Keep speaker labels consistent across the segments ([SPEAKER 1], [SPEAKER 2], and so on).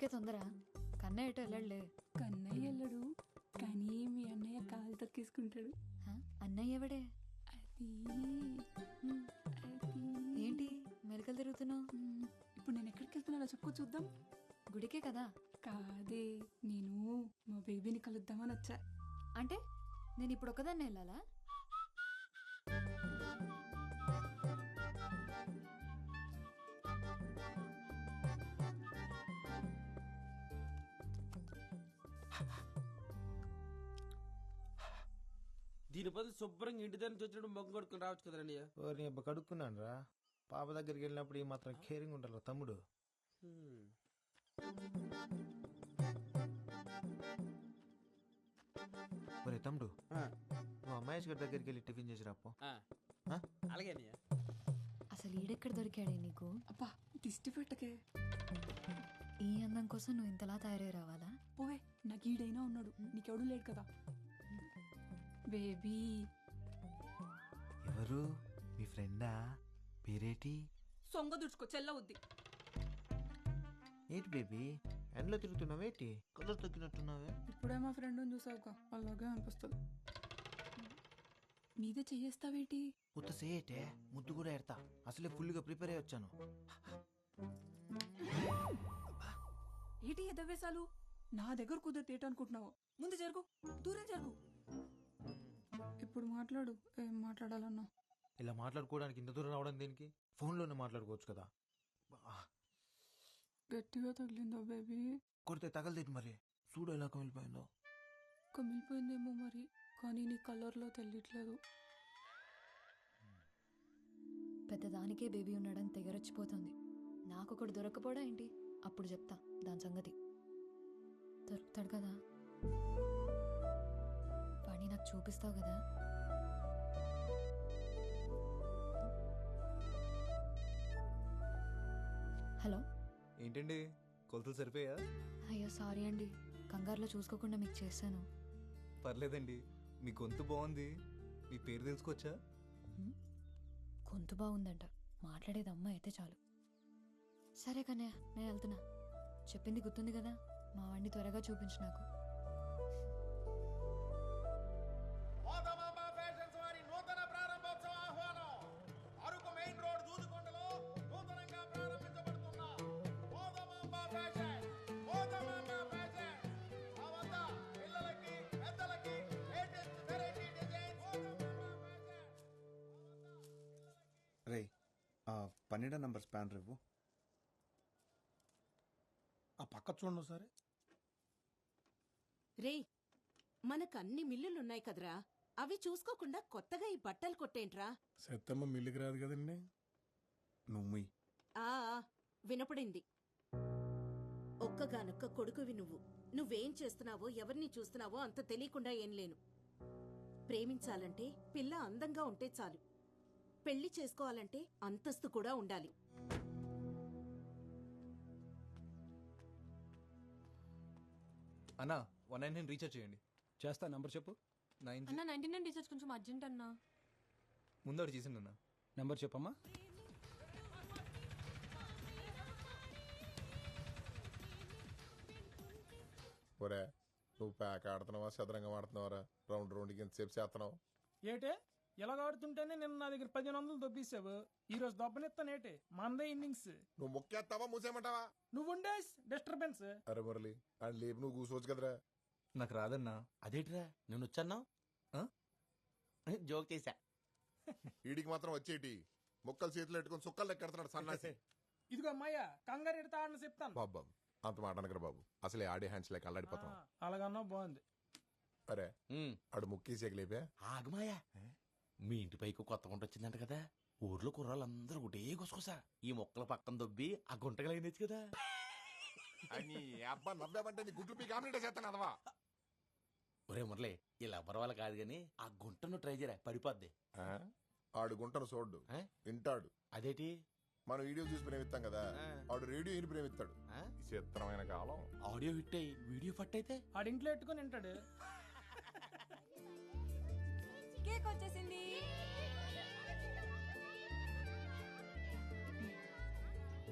[SPEAKER 1] ఎందుకే తొందర? కన్నయ్య ఎటు వెళ్ళలే?
[SPEAKER 2] కన్నయ్య వెళ్ళడు, కానీ మీ అన్నయ్య కాలు తొక్కేసుకుంటాడు.
[SPEAKER 1] అన్నయ్య ఎవడే?
[SPEAKER 2] అది
[SPEAKER 1] ఏంటి మెలకలు తిరుగుతున్నావు?
[SPEAKER 2] ఇప్పుడు నేను ఎక్కడికి వెళ్తున్నానో చెప్పు చూద్దాం.
[SPEAKER 1] గుడికే కదా?
[SPEAKER 2] కాదే, నేను మా బేబీని కలుద్దామని వచ్చా.
[SPEAKER 1] అంటే నేను ఇప్పుడు ఒకదాన్ని వెళ్ళాలా?
[SPEAKER 3] దీని బదులు శుభ్రంగా ఇంటి దగ్గర నుంచి వచ్చినప్పుడు మొగ్గు కొడుకుని రావచ్చు కదండి.
[SPEAKER 4] నీ అబ్బా కడుక్కున్నాను రా. పాప దగ్గరికి వెళ్ళినప్పుడు ఈ మాత్రం కేరింగ్ ఉంటారు తమ్ముడు. ఒరే తమ్ముడు, నువ్వు అమ్మాయి గారి దగ్గరికి వెళ్ళి టిఫిన్ చేసి రాపో.
[SPEAKER 3] అలాగే
[SPEAKER 1] అసలు ఈడెక్కడ దొరికాడే నీకు?
[SPEAKER 2] అబ్బా దిష్టి పెట్టకే.
[SPEAKER 1] ఈ అందం కోసం నువ్వు ఇంతలా తయారై రావాలా?
[SPEAKER 2] పోవే, నాకు ఈడైనా ఉన్నాడు, నీకెవడూ లేడు కదా. బేబీ.
[SPEAKER 4] ఎవరు? మీ ఫ్రెండా? పేరేటి?
[SPEAKER 2] సొంగ దుడుచుకో, చెల్లవుద్ది.
[SPEAKER 4] ఏంటి బేబీ ఎండలో తిరుగుతున్నావేటి? కలర్ తగ్గినట్టున్నావే.
[SPEAKER 2] ఇప్పుడే మా ఫ్రెండ్ చూసావుగా, అలాగే అనిపిస్తుంది. మీదే చెయ్యేస్తావేటి?
[SPEAKER 4] ఉత్త సేటే ముద్దు కూడా ఎడతా. అసలే ఫుల్గా ప్రిపేర్ అయ్యి వచ్చాను.
[SPEAKER 2] ఏటి ఎదవేశాలు? నా దగ్గర కుదిరితే అనుకుంటున్నావు? ముందు జరుగు, దూరం జరుగు. ఇప్పుడు మాట్లాడు, ఏం మాట్లాడాలన్నా.
[SPEAKER 4] ఇలా మాట్లాడుకోవడానికి ఇంత దూరం రావడం దేనికి? ఫోన్లోనే మాట్లాడుకోవచ్చు కదా.
[SPEAKER 2] గట్టిగా తగిలిందో బేబీ?
[SPEAKER 4] కొడితే తగలదేటి మరి. చూడు ఎలా కమిలిపోయిందో.
[SPEAKER 2] కమిలిపోయిందేమో మరి, కానీ నీ కలర్లో తెలియట్లేదు.
[SPEAKER 1] పెద్దదానికే బేబీ ఉన్నాడని తెగరొచ్చిపోతుంది. నాకొకడు దొరకపోవడా ఏంటి? అప్పుడు చెప్తా దాని సంగతి. దొరుకుతాడు కదా, వాణ్ణి నాకు చూపిస్తావు కదా? హలో,
[SPEAKER 5] ఏంటండి కొలతలు సరిపోయా?
[SPEAKER 1] అయ్యో సారీ అండి, కంగారులో చూసుకోకుండా మీకు చేశాను.
[SPEAKER 5] పర్లేదండి, మీ గొంతు బాగుంది. మీ పేరు తెలుసుకోవచ్చా?
[SPEAKER 1] గొంతు బాగుందంట, మాట్లాడేది అమ్మ అయితే చాలు. సరే కన్నయ్య, నేను వెళ్తున్నా. చెప్పింది గుర్తుంది కదా? మా వాడిని త్వరగా చూపించు నాకు.
[SPEAKER 6] రే, 12 నంబర్ స్పాన్ రేవు.
[SPEAKER 7] ఆ పక్క చూడండి సరే.
[SPEAKER 8] రే, మనకు అన్ని మిల్లులున్నాయి కదరా, అవి చూసుకోకుండా కొత్తగా ఈ బట్టలు కొట్టేంట్రా?
[SPEAKER 7] సత్తమ్మ మిల్లుకి రాదు కదండి.
[SPEAKER 6] నువ్వు
[SPEAKER 8] ఆ వినపడింది. ఒక్కగానొక్క కొడుకువి నువ్వు. నువ్వేం చేస్తున్నావో, ఎవరిని చూస్తున్నావో అంత తెలియకుండా ఏం లేను. ప్రేమించాలంటే పిల్ల అందంగా ఉంటే చాలు. పెళ్లి చేసుకోవాలంటే అంతస్తు కూడా ఉండాలి.
[SPEAKER 5] అన్నా 199 రీఛార్జ్ చేయండి.
[SPEAKER 7] చేస్తా, నంబర్ చెప్పు.
[SPEAKER 5] 9
[SPEAKER 2] అన్న 99 రీఛార్జ్ కొంచెం అర్జెంట్ అన్నా.
[SPEAKER 5] ముందు ఒకటి చేసిండు అన్న.
[SPEAKER 7] నంబర్ చెప్పమ్మా.
[SPEAKER 9] ఒరే, నువ్వు ప్యాక్ ఆడుతున్నావా చదరంగం ఆడుతున్నావరా? రౌండ్కి ఎంతసేపు చేస్తున్నావు?
[SPEAKER 7] ఏటే ఇలా ఆడుతుంటేనే నిన్న నా దగ్గర 1500 దొబ్బేసావు. ఈ రోజు దొబ్బనిస్తానేటే, మందే ఇన్నింగ్స్.
[SPEAKER 9] నువ్వు మొక్కేస్తావా మూసేయమంటావా?
[SPEAKER 7] నువ్వుండే డిస్టర్బెన్స్.
[SPEAKER 9] అరే మురళి, అని లేపు నువ్వు కూర్చోవచ్చు కదరా.
[SPEAKER 5] నాకు రాదన్నా.
[SPEAKER 3] అదేంటిరా నేను వచ్చాను? జోక్ చేశా.
[SPEAKER 9] వీడికి మాత్రం వచ్చేటి మొక్కలు చేతులు పెట్టుకుని సుక్కలు లెక్కెడుతున్నాడు సన్నాసి.
[SPEAKER 7] ఇదిగో అమ్మాయ్యా, కంగారు ఎడతా ఆడని చెప్తాను.
[SPEAKER 9] బాబు అంత మాట అనకరా బాబు, అసలే ఆడే హ్యాండ్స్ లేక అల్లాడిపోతాం.
[SPEAKER 7] అలాగన్నా బాగుంది.
[SPEAKER 9] అరే ఆడు ముక్కేసేక లేపా.
[SPEAKER 3] ఆగమాయా, మీ ఇంటి పైకి కొత్త గుంట వచ్చిందంట కదా. ఊర్లో కుర్రాళ్ళందరూ ఒకటే గుసగుసా ఈ మొక్కల పక్కన దొబ్బి ఆ గుంటగా అయినచ్చు కదా.
[SPEAKER 9] అని అబ్బా నవ్వామంటే నీ గుడ్లు పీ కామినేట్ చేస్తాను అదవా.
[SPEAKER 3] ఒరే మురళి, ఇలా ఎవరి వాళ్ళ కాదు గాని ఆ గుంటను ట్రై చేయరా, పడిపోద్ది.
[SPEAKER 9] ఆడు గుంటను చూడ్డు, వింటాడు.
[SPEAKER 3] అదేటి?
[SPEAKER 9] మనం వీడియో చూసి ప్రేమిస్తాం కదా, ఆడు రేడియో విని ప్రేమిస్తాడు. చిత్రమైన కాలం.
[SPEAKER 3] ఆడియో హిట్ అయ్యి వీడియో ఫట్ అయితే
[SPEAKER 7] ఆడింట్లో పెట్టుకుని వింటాడు.
[SPEAKER 2] కేక్ వచ్చేసింది.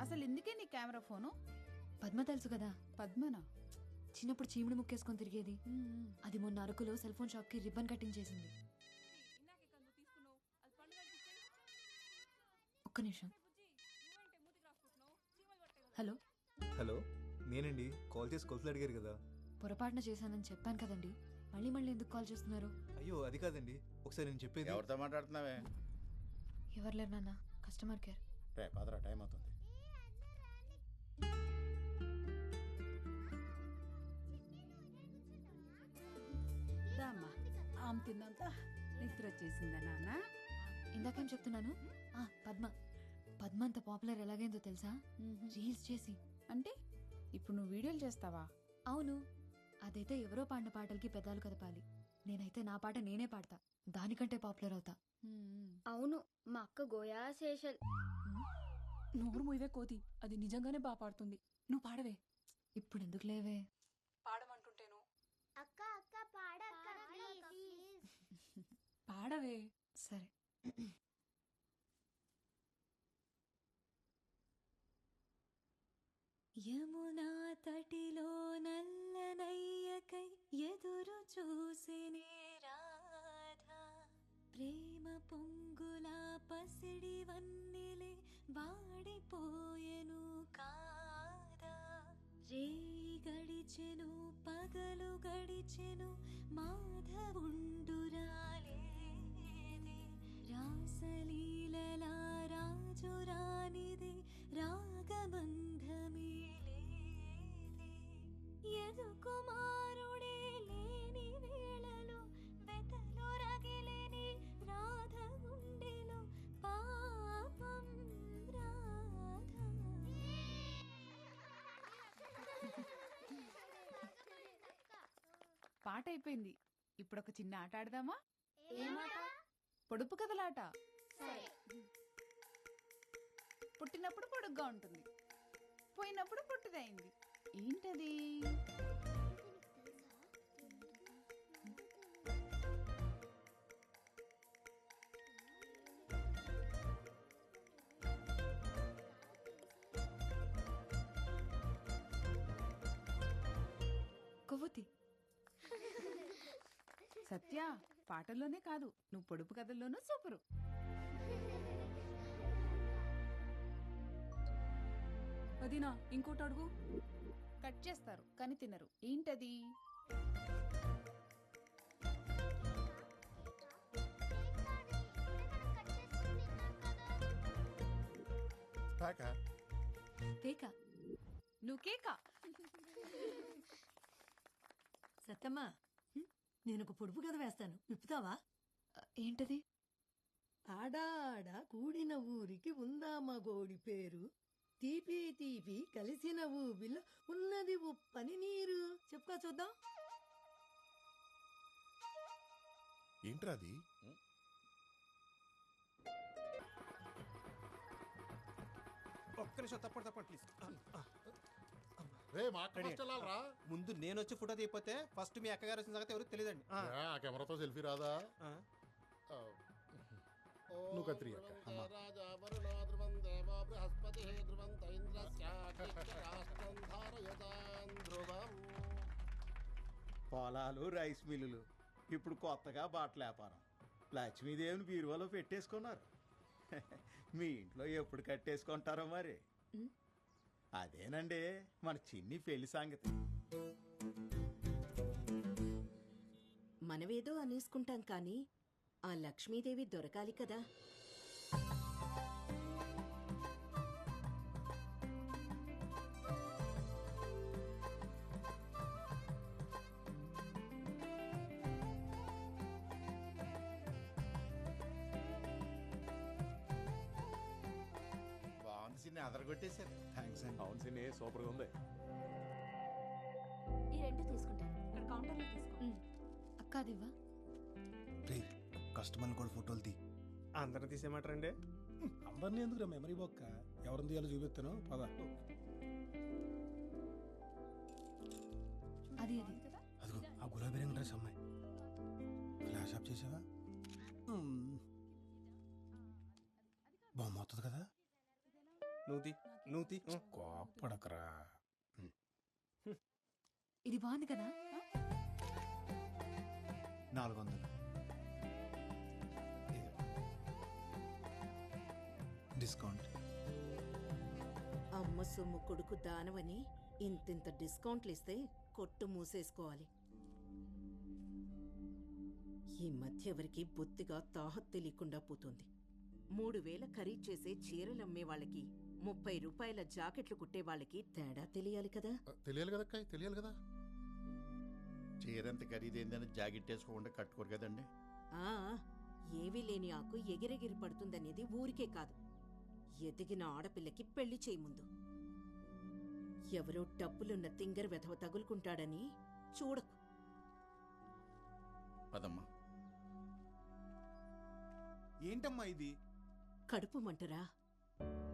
[SPEAKER 10] అసలు ఎందుకే నీ కెమెరా ఫోను?
[SPEAKER 1] పద్మ తెలుసు కదా,
[SPEAKER 2] పద్మనా?
[SPEAKER 1] చిన్నప్పుడు చీముడు ముక్కేసుకొని తిరిగేది. అది మొన్న అరకులో సెల్ ఫోన్ షాప్ కి రిబ్బన్ కటింగ్ చేసింది. ఒక్క నిమిషం. హలో,
[SPEAKER 5] హలో, నేనండి. కాల్ చేసి కొలతలు అడిగారు కదా.
[SPEAKER 1] పొరపాటున చేశానని చెప్పాను కదండి, మళ్ళీ మళ్ళీ ఎందుకు కాల్ చేస్తున్నారు?
[SPEAKER 5] అయ్యో అది కాదండి, ఒకసారి నేను చెప్పేది.
[SPEAKER 3] ఎవరితో మాట్లాడుతున్నావే?
[SPEAKER 1] ఎవరు లేరు నాన్న, కస్టమర్ కేర్.
[SPEAKER 3] రే పదరా, టైం అవుతుంది.
[SPEAKER 2] రామ్మా, ఆమె తిన్నంత నిద్ర వచ్చేసిందా నాన్న?
[SPEAKER 1] ఇందాకేం చెప్తున్నాను? పద్మ పద్మ అంత పాపులర్ ఎలాగైందో తెలుసా? రీల్స్ చేసి.
[SPEAKER 2] అంటే ఇప్పుడు నువ్వు వీడియోలు చేస్తావా?
[SPEAKER 1] అవును, అదైతే ఎవరో పాడిన పాటలకి పెదాలు కదపాలి. నేనైతే నా పాట నేనే పాడతా, దానికంటే పాపులర్ అవుతా.
[SPEAKER 10] అవును, మా అక్క గోయా శేషల్.
[SPEAKER 2] నోరు మూయవే కోతి, అది నిజంగానే బాగా పాడుతుంది. నువ్వు పాడవే.
[SPEAKER 1] ఇప్పుడు ఎందుకు లేవే?
[SPEAKER 2] పాడమంటుంటేను.
[SPEAKER 10] అక్క అక్క పాడక్క ప్లీజ్.
[SPEAKER 2] పాడవే.
[SPEAKER 1] సరే. యమునా తటిలో నల్లనయ్యకై ఎదురు చూసినే రాధా, ప్రేమ పొంగులా పసిడి వన్నెలే వాడిపోయెను కాదా. రేయి గడిచెను పగలు గడిచెను మాధవుండురాలేదే, రాసలీలలా రాజు రానిదే రాగబంధమే లేదే. యదు కుమారుడే లేని వేళలో వెతలో రగిలేని రాధ గుండెలో పాపం రాధ.
[SPEAKER 2] పాట అయిపోయింది. ఇప్పుడు ఒక చిన్న ఆట ఆడదామా? పొడుపు కథలాట. పుట్టినప్పుడు పొడుగ్గా ఉంటుంది, పోయినప్పుడు పొట్టిదైంది. ఏంటది?
[SPEAKER 1] కొవ్వొత్తి.
[SPEAKER 2] సత్య, పాటల్లోనే కాదు, నువ్వు పొడుపు కథల్లోనూ సూపరు. వదినా, ఇంకోటి అడుగు. కట్ చేస్తారు కానీ తినరు. ఏంటది?
[SPEAKER 1] కేక.
[SPEAKER 2] నువ్వు కేకా?
[SPEAKER 11] సత్తమ్మా, నేను ఒక పొడుపు కథ వేస్తాను, విప్పుతావా?
[SPEAKER 1] ఏంటది?
[SPEAKER 11] ఆడాడ కూడిన ఊరికి ఉందామా గోడి పేరు, తీపి తీపి కలిసిన ఊబిలో ఉన్నది ఉప్పని నీరు. చెప్పుకో చూద్దాం.
[SPEAKER 9] ఏంట్రాది?
[SPEAKER 4] ఒక్క నిమిషం, తప్పండి ప్లీజ్.
[SPEAKER 9] రే మా అక్క first వెళ్ళాలిరా.
[SPEAKER 4] ముందు నేను వచ్చి ఫోటో తీయపోతే ఫస్ట్ మీ అక్కగారు వచ్చిన సంగతి ఎవరికి తెలియదండి.
[SPEAKER 9] ఆ కెమెరాతో సెల్ఫీ రాదా? నువ్వు కత్తిరి అక్క.
[SPEAKER 12] పొలాలు, రైస్ మిల్లులు, ఇప్పుడు కొత్తగా బట్టల వ్యాపారం. లక్ష్మీదేవిని బీరువాలో పెట్టేసుకున్నారు. మీ ఇంట్లో ఎప్పుడు కట్టేసుకుంటారో మరి. అదేనండి మన చిన్ని పెళ్లి సంగతి.
[SPEAKER 8] మనవేదో అనేసుకుంటాం కానీ ఆ లక్ష్మీదేవి దొరకాలి కదా.
[SPEAKER 3] బాగుంది సిన్ని, అదరగొట్టేశారు.
[SPEAKER 12] థ్యాంక్స్ అండి.
[SPEAKER 3] అవును సిన్ని, సూపర్గా ఉంది.
[SPEAKER 10] ఈ రెండు తీసుకుంటాను.
[SPEAKER 2] ఇక్కడ కౌంటర్లో తీసుకో.
[SPEAKER 1] అక్క అదివ్వా.
[SPEAKER 6] రే కస్టమర్లు కూడా ఫోటోలు తీ.
[SPEAKER 4] అందరిని తీసేయమంటారండి? అందరినీ ఎందుకు మెమరీ బొక్క, ఎవరిని తీయాలో చూపిస్తాను పద.
[SPEAKER 1] అది
[SPEAKER 4] అదిగో ఆ గులాబీ రంగు డ్రెస్ అమ్మాయి. ఫ్లాష్ ఆఫ్ చేసావా? బొమ్మ అవుతుంది కదా. నువ్వు తీ కోపడకరా.
[SPEAKER 1] ఇది బాగుంది కదా?
[SPEAKER 6] 400. డిస్కౌంట్.
[SPEAKER 8] అమ్మ సొమ్ము కొడుకు దానవని ఇంతింత డిస్కౌంట్లు ఇస్తే కొట్టు మూసేసుకోవాలి. ఈ మధ్య ఎవరికి బొత్తిగా తాహత్ తెలియకుండా పోతుంది. 3000 ఖరీదు చేసే చీరలమ్మే వాళ్ళకి 30 రూపాయల జాకెట్లు కుట్టే వాళ్ళకి తేడా తెలియాలి కదా.
[SPEAKER 9] తెలియాలి కదా అక్క, తెలియాలి కదా.
[SPEAKER 12] చీరంత ఖరీదైందని జాకెట్ వేసుకోకుండా కట్టుకోరు కదండి.
[SPEAKER 8] ఆ ఏవీ లేని ఆకు ఎగిరెగిరి పడుతుందనేది ఊరికే కాదు, ఎదిగిన ఆడపిల్లకి పెళ్లి చేయముందు. ఎవరో డబ్బులున్న తింగర్ వెధవ తగులుకుంటాడని చూడకు.
[SPEAKER 12] పదమ్మా.
[SPEAKER 6] ఏంటమ్మా ఇది?
[SPEAKER 8] కడుపు మంటరా?